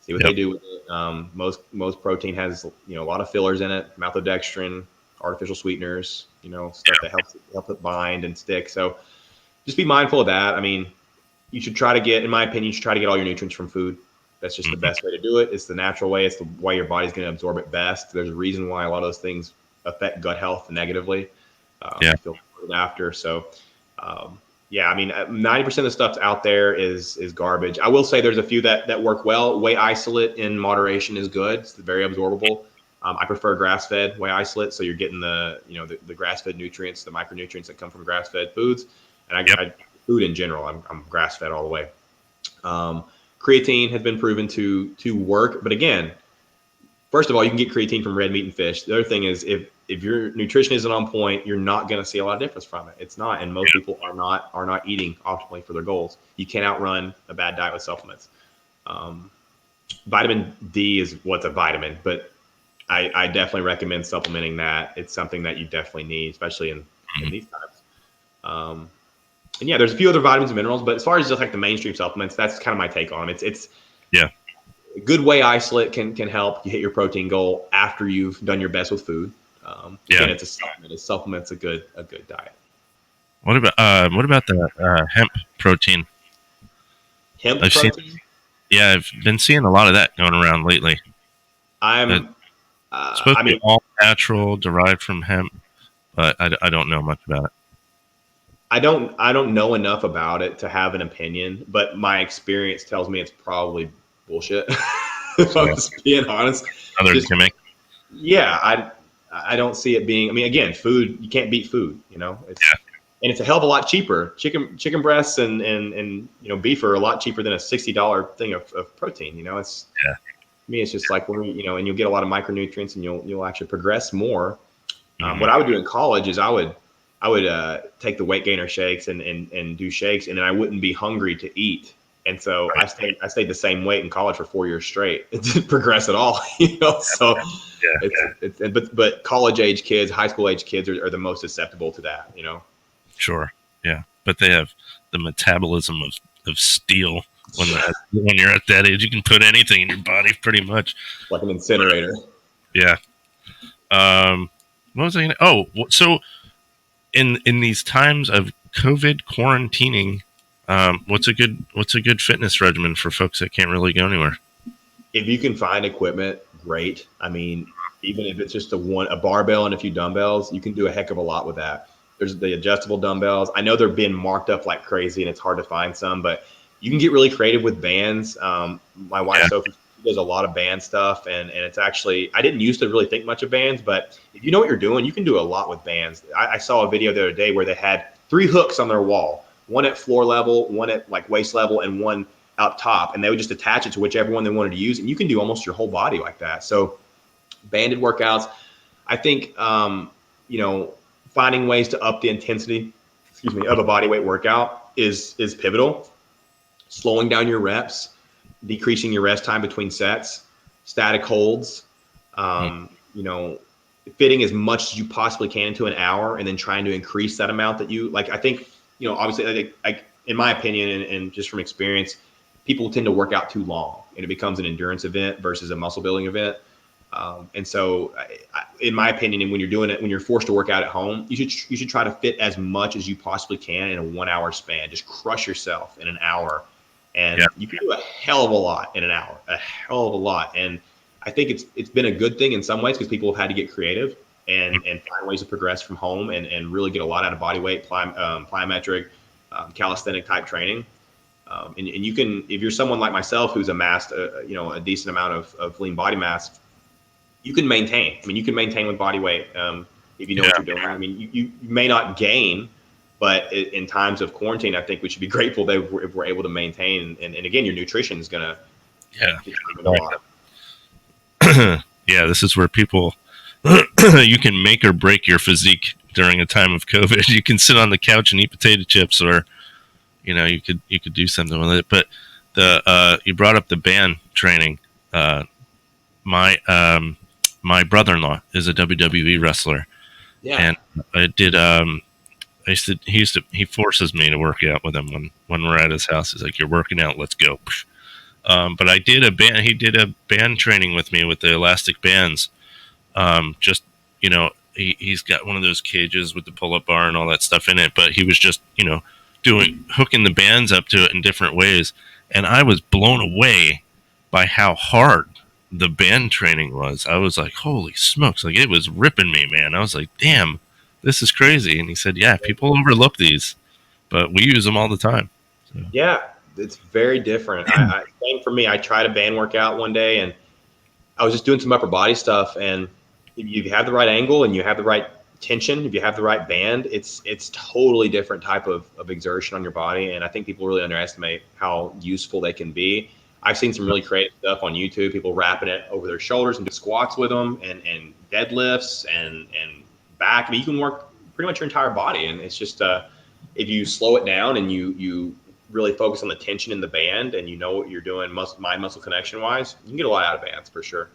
see what they do with it. Most protein has, a lot of fillers in it, maltodextrin, artificial sweeteners, stuff that help it bind and stick. So just be mindful of that. I mean, you should try to get, in my opinion, you should try to get all your nutrients from food. That's just the best way to do it. It's the natural way. It's the way your body's going to absorb it best. There's a reason why a lot of those things affect gut health negatively. Feel after. So, 90% of the stuff out there is garbage. I will say there's a few that work well. Whey isolate in moderation is good. It's very absorbable. I prefer grass-fed whey isolate, so you're getting the grass-fed nutrients, the micronutrients that come from grass-fed foods. And I food in general, I'm grass-fed all the way. Creatine has been proven to work, but again, first of all, you can get creatine from red meat and fish. The other thing is if your nutrition isn't on point, you're not going to see a lot of difference from it. It's not, and most people are not eating optimally for their goals. You can't outrun a bad diet with supplements. Vitamin D is what's a vitamin, but I definitely recommend supplementing that. It's something that you definitely need, especially in these times. There's a few other vitamins and minerals, but as far as just like the mainstream supplements, that's kind of my take on them. It's a good whey isolate can help you hit your protein goal after you've done your best with food. Again, it's a supplement. A supplement's a good diet. What about the hemp protein? Hemp protein? I've been seeing a lot of that going around lately. It's supposed to be all natural, derived from hemp, but I don't know much about it. I don't know enough about it to have an opinion, but my experience tells me it's probably bullshit. If I'm just being honest. I don't see it being. I mean, again, food, you can't beat food. And it's a hell of a lot cheaper. Chicken breasts and beef are a lot cheaper than a $60 thing of protein. It's to me, it's just like and you'll get a lot of micronutrients and you'll actually progress more. What I would do in college is I would take the weight gainer shakes and do shakes, and then I wouldn't be hungry to eat. And so I stayed the same weight in college for 4 years straight. It didn't progress at all, So but college age kids, high school age kids are the most susceptible to that, Sure, yeah, but they have the metabolism of steel. When you're at that age, you can put anything in your body, pretty much, like an incinerator. Yeah. What was I gonna? So in these times of COVID quarantining. What's a good fitness regimen for folks that can't really go anywhere? If you can find equipment, great. I mean, even if it's just a barbell and a few dumbbells, you can do a heck of a lot with that. There's the adjustable dumbbells. I know they're being marked up like crazy and it's hard to find some, but you can get really creative with bands. My wife, Sophie, does a lot of band stuff, and it's actually, I didn't used to really think much of bands, but if you know what you're doing, you can do a lot with bands. I saw a video the other day where they had 3 hooks on their wall. One at floor level, one at like waist level, and one out top. And they would just attach it to whichever one they wanted to use. And you can do almost your whole body like that. So banded workouts, I think, finding ways to up the intensity, of a body weight workout is pivotal. Slowing down your reps, decreasing your rest time between sets, static holds, fitting as much as you possibly can into an hour, and then trying to increase that amount that you like. I think, obviously, in my opinion, and just from experience, people tend to work out too long, and it becomes an endurance event versus a muscle building event. And so, in my opinion, and when you're doing it, when you're forced to work out at home, you should try to fit as much as you possibly can in a 1 hour span. Just crush yourself in an hour, and you can do a hell of a lot in an hour, a hell of a lot. And I think it's been a good thing in some ways because people have had to get creative and find ways to progress from home and really get a lot out of body weight, plyometric, calisthenic type training. And you can, if you're someone like myself who's amassed a decent amount of lean body mass, you can maintain. I mean, you can maintain with body weight if you know what you're doing. I mean, you may not gain, but in times of quarantine, I think we should be grateful that if we're able to maintain. And again, your nutrition is going to determine a lot. Yeah, this is where people, you can make or break your physique during a time of COVID. You can sit on the couch and eat potato chips, or you could do something with it. But you brought up the band training. My brother-in-law is a WWE wrestler, and I did. He forces me to work out with him when we're at his house. He's like, "You're working out, let's go." But I did a band. He did a band training with me with the elastic bands. He's got one of those cages with the pull-up bar and all that stuff in it. But he was just hooking the bands up to it in different ways, and I was blown away by how hard the band training was. I was like, holy smokes, like it was ripping me, man. I was like, damn, this is crazy. And he said, yeah, people overlook these, but we use them all the time. So. Yeah, it's very different. Same for me. I tried a band workout one day and I was just doing some upper body stuff. And if you have the right angle and you have the right tension, if you have the right band, it's totally different type of exertion on your body. And I think people really underestimate how useful they can be. I've seen some really creative stuff on YouTube, people wrapping it over their shoulders and do squats with them and deadlifts and back. I mean, you can work pretty much your entire body. And it's just, if you slow it down and you really focus on the tension in the band and you know what you're doing mind muscle connection wise, you can get a lot out of bands for sure.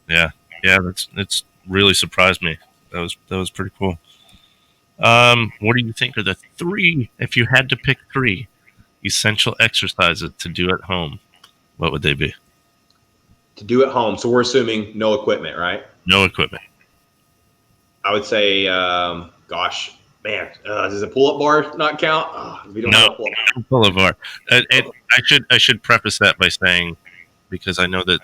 Yeah. It's really surprised me. That was pretty cool. What do you think are the 3, if you had to pick 3 essential exercises to do at home? What would they be? To do at home. So we're assuming no equipment, right? No equipment. I would say, does a pull-up bar not count? We don't have a pull-up bar. I should preface that by saying, because I know that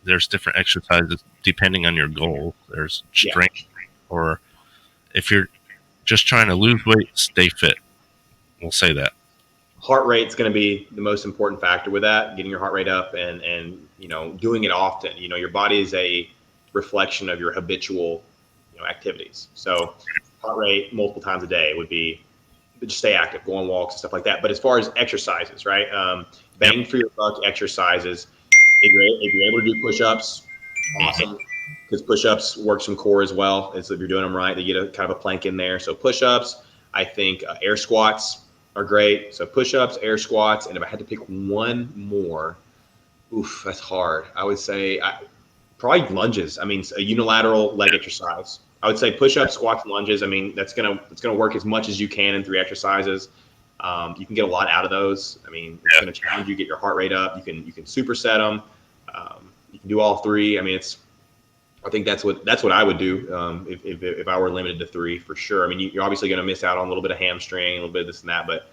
there's different exercises depending on your goal. There's strength, or if you're just trying to lose weight, stay fit. We'll say that. Heart rate's going to be the most important factor with that, getting your heart rate up and doing it often. Your body is a reflection of your habitual activities. So heart rate multiple times a day would be just stay active, go on walks and stuff like that. But as far as exercises, right? Bang for your buck exercises. If you're able to do push-ups, awesome. Because push-ups work some core as well. And so if you're doing them right, they get a kind of a plank in there. So push-ups, I think air squats are great. So push-ups, air squats, and if I had to pick one more, that's hard. I would say probably lunges. I mean, a unilateral leg exercise. I would say push-ups, squats, and lunges. I mean, it's gonna work as much as you can in 3 exercises. You can get a lot out of those. I mean, it's gonna challenge you, get your heart rate up. You can superset them. You can do all 3. I mean, I think that's what I would do if I were limited to 3 for sure. I mean, you're obviously going to miss out on a little bit of hamstring, a little bit of this and that, but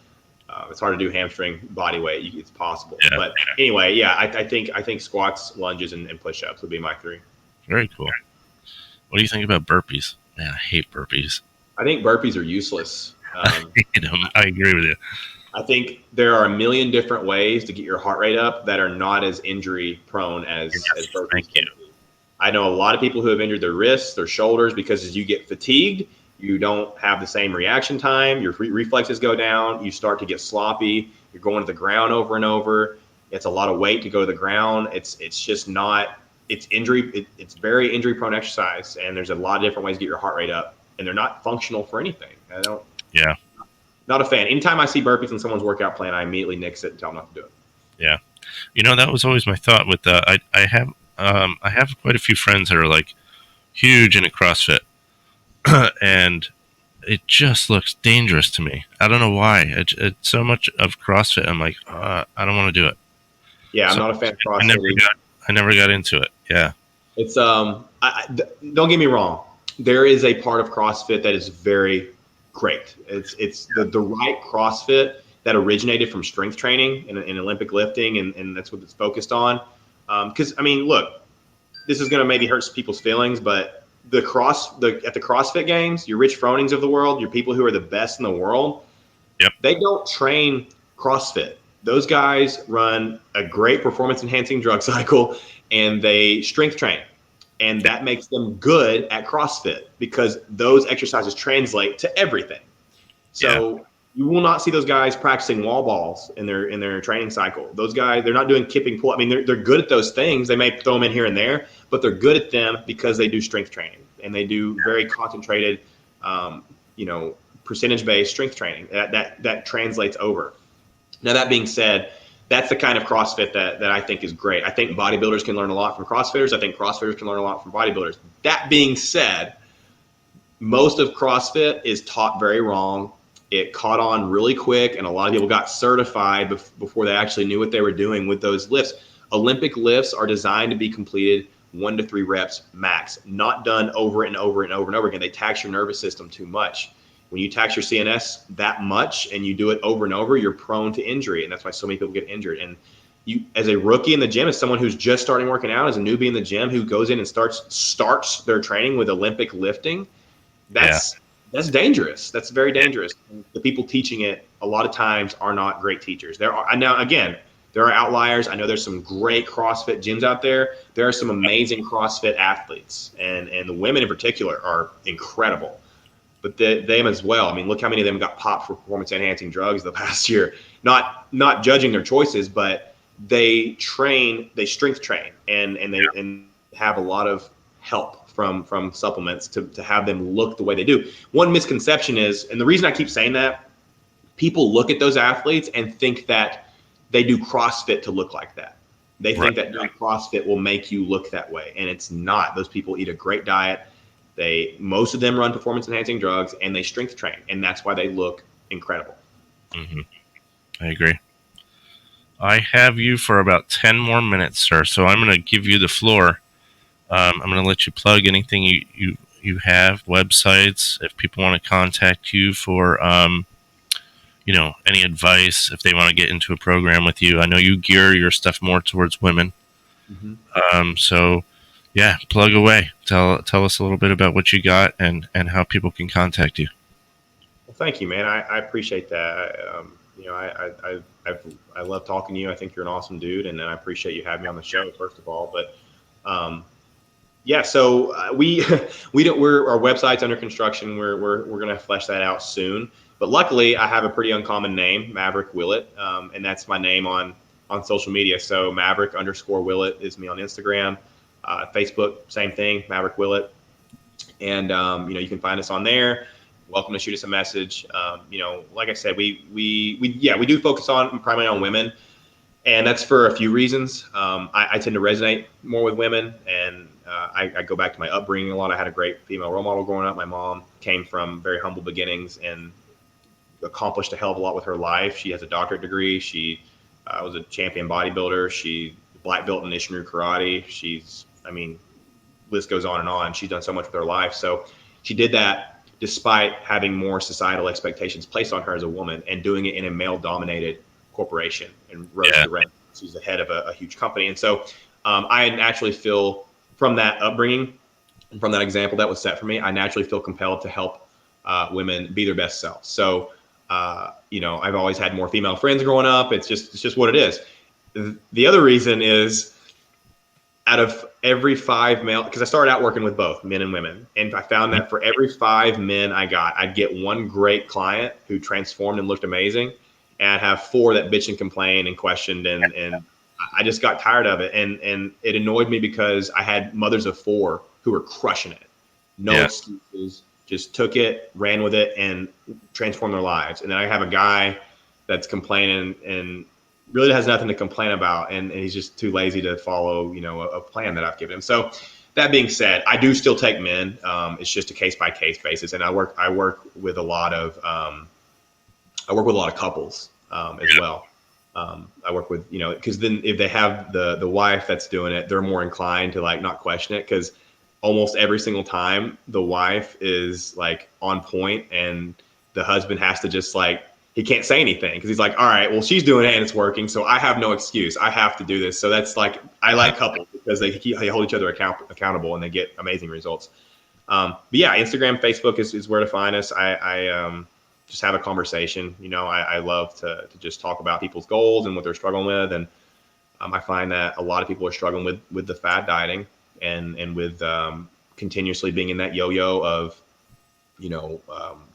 it's hard to do hamstring body weight. It's possible. Yeah. But anyway, I think squats, lunges, and push-ups would be my 3. Very cool. What do you think about burpees? Man, I hate burpees. I think burpees are useless. I agree with you. I think there are a million different ways to get your heart rate up that are not as injury prone as burpees. Thank you. I know a lot of people who have injured their wrists, their shoulders, because as you get fatigued, you don't have the same reaction time. Your reflexes go down. You start to get sloppy. You're going to the ground over and over. It's a lot of weight to go to the ground. It's just not. It's injury. It's very injury prone exercise, and there's a lot of different ways to get your heart rate up, and they're not functional for anything. I don't. Yeah. Not a fan. Anytime I see burpees in someone's workout plan, I immediately nix it and tell them not to do it. Yeah, that was always my thought with I have quite a few friends that are like huge into CrossFit, and it just looks dangerous to me. I don't know why. It's so much of CrossFit. I'm like, I don't want to do it. Yeah, I'm not a fan of CrossFit. I never got into it. Yeah. It's don't get me wrong. There is a part of CrossFit that is very great. It's the right CrossFit that originated from strength training and Olympic lifting, and that's what it's focused on. Because I mean, look, this is going to maybe hurt people's feelings, but at the CrossFit Games, your Rich Fronings of the world, your people who are the best in the world, Yep. they don't train CrossFit. Those guys run a great performance enhancing drug cycle and they strength train. And that makes them good at CrossFit because those exercises translate to everything. So you will not see those guys practicing wall balls in their training cycle. Those guys, they're not doing kipping pull. I mean, they're good at those things. They may throw them in here and there, but they're good at them because they do strength training and they do very concentrated, percentage-based strength training. That translates over. Now, that being said, that's the kind of CrossFit that I think is great. I think bodybuilders can learn a lot from CrossFitters. I think CrossFitters can learn a lot from bodybuilders. That being said, most of CrossFit is taught very wrong. It caught on really quick, and a lot of people got certified before they actually knew what they were doing with those lifts. Olympic lifts are designed to be completed 1 to 3 reps max, not done over and over and over and over again. They tax your nervous system too much. When you tax your CNS that much and you do it over and over, you're prone to injury, and that's why so many people get injured. And you, as a rookie in the gym, as someone who's just starting working out, as a newbie in the gym who goes in and starts their training with Olympic lifting, that's dangerous. That's very dangerous. The people teaching it a lot of times are not great teachers. There are outliers. I know there's some great CrossFit gyms out there. There are some amazing CrossFit athletes, and the women in particular are incredible. But them as well. I mean, look how many of them got popped for performance-enhancing drugs the past year. Not judging their choices, but they strength train, and they have a lot of help from supplements to have them look the way they do. One misconception is, and the reason I keep saying that, people look at those athletes and think that they do CrossFit to look like that. They think that doing CrossFit will make you look that way, and it's not. Those people eat a great diet. Most of them run performance enhancing drugs, and they strength train, and that's why they look incredible. Mm-hmm. I agree. I have you for about 10 more minutes, sir. So I'm going to give you the floor. I'm going to let you plug anything you have, websites, if people want to contact you for, any advice, if they want to get into a program with you. I know you gear your stuff more towards women. Mm-hmm. So yeah, plug away. Tell us a little bit about what you got and how people can contact you. Well, thank you, man. I appreciate that. I love talking to you. I think you're an awesome dude, and I appreciate you having me on the show, first of all. But so our website's under construction. We're gonna flesh that out soon. But luckily, I have a pretty uncommon name, Maverick Willett, and that's my name on social media. So Maverick_Willett is me on Instagram. Facebook, same thing, Maverick Willett. And, you can find us on there. Welcome to shoot us a message. Like I said, we do focus primarily on women, and that's for a few reasons. I tend to resonate more with women, and I go back to my upbringing a lot. I had a great female role model growing up. My mom came from very humble beginnings and accomplished a hell of a lot with her life. She has a doctorate degree. She was a champion bodybuilder. She black belt in Nishinryu karate. List goes on and on. She's done so much with her life. So she did that despite having more societal expectations placed on her as a woman and doing it in a male-dominated corporation and rose to rank. She's the head of a huge company. And so I naturally feel from that upbringing and from that example that was set for me, I naturally feel compelled to help women be their best selves. So, I've always had more female friends growing up. It's just what it is. The other reason is, out of every 5 male, because I started out working with both men and women, and I found that for every 5 men I'd get one great client who transformed and looked amazing, and I'd have 4 that bitched and complained and questioned, and I just got tired of it, and it annoyed me because I had mothers of 4 who were crushing it, excuses, just took it, ran with it, and transformed their lives. And then I have a guy that's complaining and really has nothing to complain about, and he's just too lazy to follow, a plan that I've given him. So that being said, I do still take men. It's just a case by case basis, and I work with a lot of couples as well. I work with, because then if they have the wife that's doing it, they're more inclined to like not question it, because almost every single time the wife is like on point and the husband has to just like, he can't say anything because he's like, all right, well, she's doing it and it's working, so I have no excuse. I have to do this. So that's like, I like couples because they hold each other accountable and they get amazing results. But yeah, Instagram, Facebook is where to find us. I just have a conversation. I love to just talk about people's goals and what they're struggling with. And I find that a lot of people are struggling with the fad dieting and with continuously being in that yo-yo of,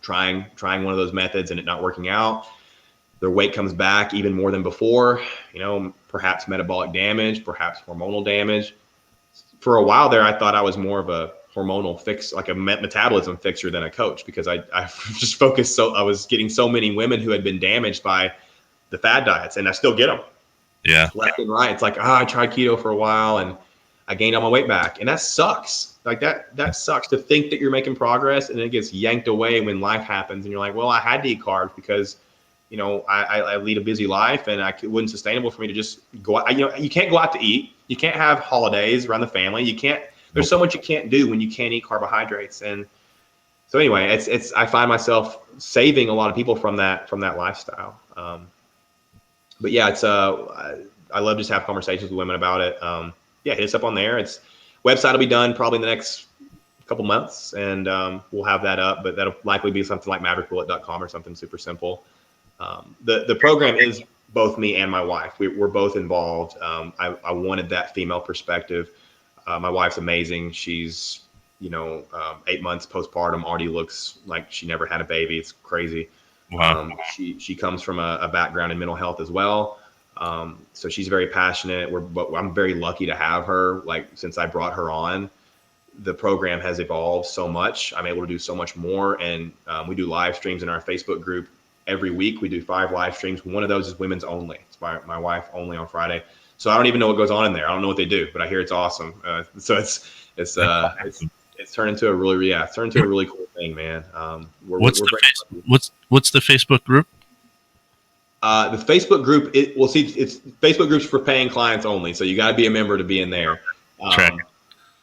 trying one of those methods and it not working out. Their weight comes back even more than before, perhaps metabolic damage, perhaps hormonal damage. For a while there, I thought I was more of a hormonal fix, like a metabolism fixer than a coach, because I just focused. I was getting so many women who had been damaged by the fad diets, and I still get them. Yeah. Left and right. It's like, I tried keto for a while and I gained all my weight back. And that sucks. Like that sucks to think that you're making progress and it gets yanked away when life happens. And you're like, well, I had to eat carbs because, I lead a busy life and it wasn't sustainable for me to just go out. You can't go out to eat. You can't have holidays around the family. There's so much you can't do when you can't eat carbohydrates. And so anyway, I find myself saving a lot of people from that lifestyle. But yeah, I love just have conversations with women about it. Hit us up on there. Website will be done probably in the next couple months, and we'll have that up, but that'll likely be something like maverickWillett.com or something super simple. The program is both me and my wife. We're both involved. I wanted that female perspective. My wife's amazing. She's, 8 months postpartum, already looks like she never had a baby. It's crazy. Wow. She comes from a background in mental health as well. So she's very passionate. But I'm very lucky to have her. Like, since I brought her on, the program has evolved so much. I'm able to do so much more. And we do live streams in our Facebook group every week. We do 5 live streams. One of those is women's only. It's my wife only on Friday. So I don't even know what goes on in there. I don't know what they do, but I hear it's awesome. So it's turned into a really cool thing, man. What's the Facebook group? The Facebook group, it's Facebook groups for paying clients only. So you got to be a member to be in there.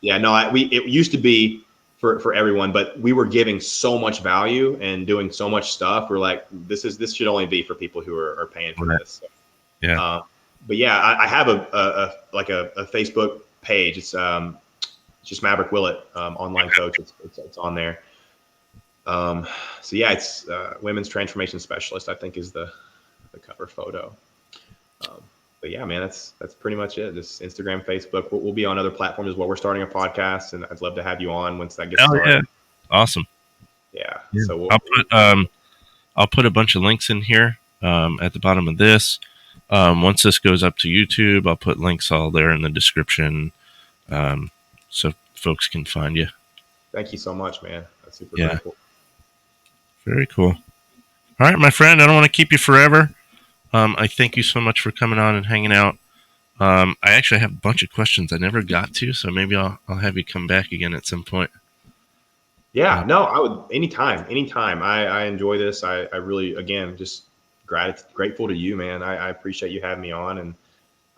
It used to be for everyone, but we were giving so much value and doing so much stuff. We're like, this should only be for people who are paying for this. So, yeah. But yeah, I have a Facebook page. It's just Maverick Willett, online coach. It's on there. So yeah, it's women's transformation specialist, I think, is the cover photo. But yeah, man, that's pretty much it. Just Instagram, Facebook. We'll be on other platforms as well. We're starting a podcast, and I'd love to have you on once that gets started. Yeah. Awesome. Yeah. So I'll put a bunch of links in here at the bottom of this. Once this goes up to YouTube, I'll put links all there in the description, so folks can find you. Thank you so much, man. That's super cool. Very cool. All right, my friend, I don't want to keep you forever. I thank you so much for coming on and hanging out. I actually have a bunch of questions I never got to, so maybe I'll have you come back again at some point. Yeah, no, I would anytime. I enjoy this. I really, again, just grateful to you, man. I appreciate you having me on, and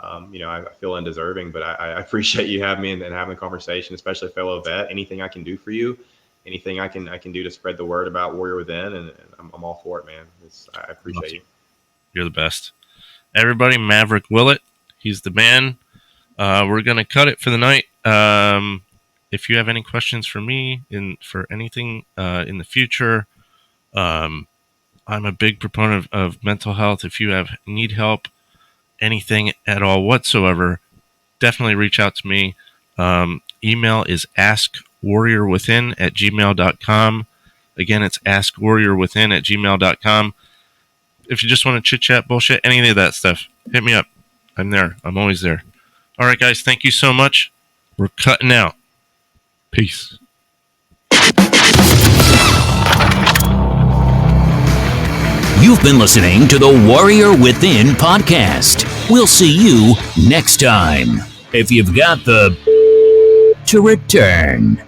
I feel undeserving, but I appreciate you having me and having a conversation, especially a fellow vet. Anything I can do for you, anything I can do to spread the word about Warrior Within, and I'm all for it, man. I appreciate you. You're the best. Everybody, Maverick Willett, he's the man. We're going to cut it for the night. If you have any questions for me for anything in the future, I'm a big proponent of mental health. If you need help, anything at all whatsoever, definitely reach out to me. Email is askwarriorwithin@gmail.com. Again, it's askwarriorwithin@gmail.com. If you just want to chit-chat, bullshit, any of that stuff, hit me up. I'm there. I'm always there. All right, guys, thank you so much. We're cutting out. Peace. You've been listening to the Warrior Within podcast. We'll see you next time. If you've got the to return.